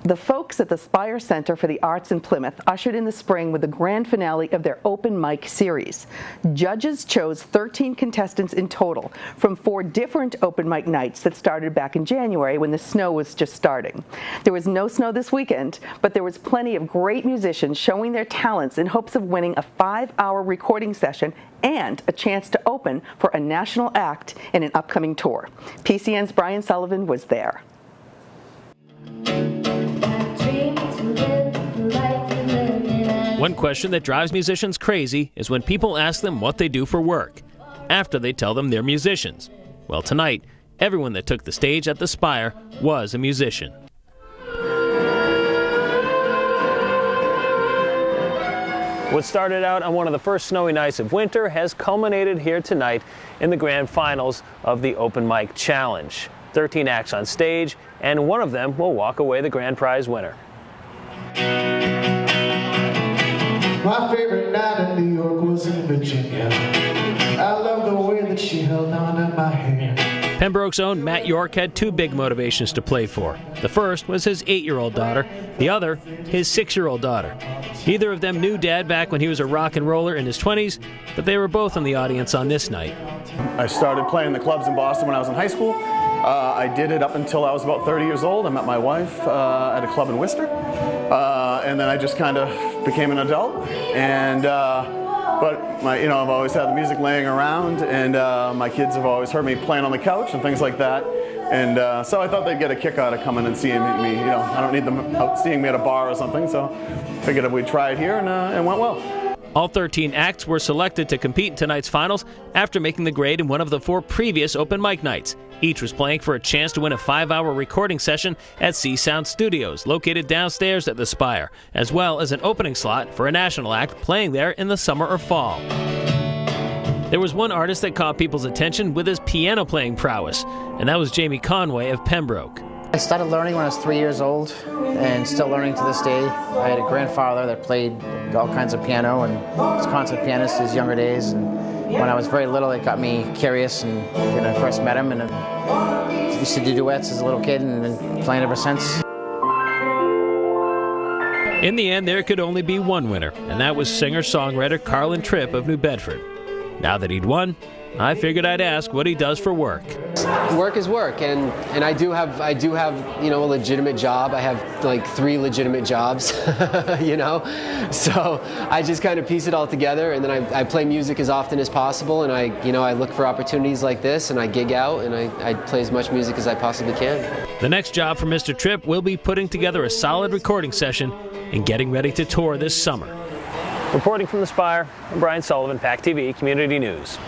The folks at the Spire Center for the Arts in Plymouth ushered in the spring with the grand finale of their open mic series. Judges chose 13 contestants in total from 4 different open mic nights that started back in January when the snow was just starting. There was no snow this weekend, but there was plenty of great musicians showing their talents in hopes of winning a 5-hour recording session and a chance to open for a national act in an upcoming tour. PCN's Brian Sullivan was there. One question that drives musicians crazy is when people ask them what they do for work, after they tell them they're musicians. Well, tonight, everyone that took the stage at the Spire was a musician. What started out on one of the first snowy nights of winter has culminated here tonight in the grand finals of the Open Mic Challenge. 13 acts on stage, and one of them will walk away the grand prize winner. My favorite night in New York was in Virginia. I love the way that she held on to my hair. Pembroke's own Matt York had 2 big motivations to play for. The first was his 8-year-old daughter, the other, his 6-year-old daughter. Neither of them knew Dad back when he was a rock and roller in his 20s, but they were both in the audience on this night. I started playing the clubs in Boston when I was in high school. I did it up until I was about 30 years old. I met my wife at a club in Worcester, and then I just kind of became an adult. And but I've always had the music laying around, and my kids have always heard me playing on the couch and things like that. And so I thought they'd get a kick out of coming and seeing me. I don't need them out seeing me at a bar or something. So figured we'd try it here, and it went well. All 13 acts were selected to compete in tonight's finals after making the grade in one of the 4 previous open mic nights. Each was playing for a chance to win a 5-hour recording session at C Sound Studios, located downstairs at the Spire, as well as an opening slot for a national act playing there in the summer or fall. There was one artist that caught people's attention with his piano playing prowess, and that was Jamie Conway of Pembroke. I started learning when I was 3 years old and still learning to this day. I had a grandfather that played all kinds of piano and was a concert pianist in his younger days. And when I was very little, it got me curious, and when I first met him, and I used to do duets as a little kid and been playing ever since. In the end, there could only be one winner, and that was singer-songwriter Carlin Tripp of New Bedford. Now that he'd won, I figured I'd ask what he does for work. Work is work, and I do have a legitimate job. I have like 3 legitimate jobs, So I just kind of piece it all together, and then I play music as often as possible, and I look for opportunities like this, and I gig out, and I play as much music as I possibly can. The next job for Mr. Tripp will be putting together a solid recording session and getting ready to tour this summer. Reporting from the Spire, I'm Brian Sullivan, PACTV Community News.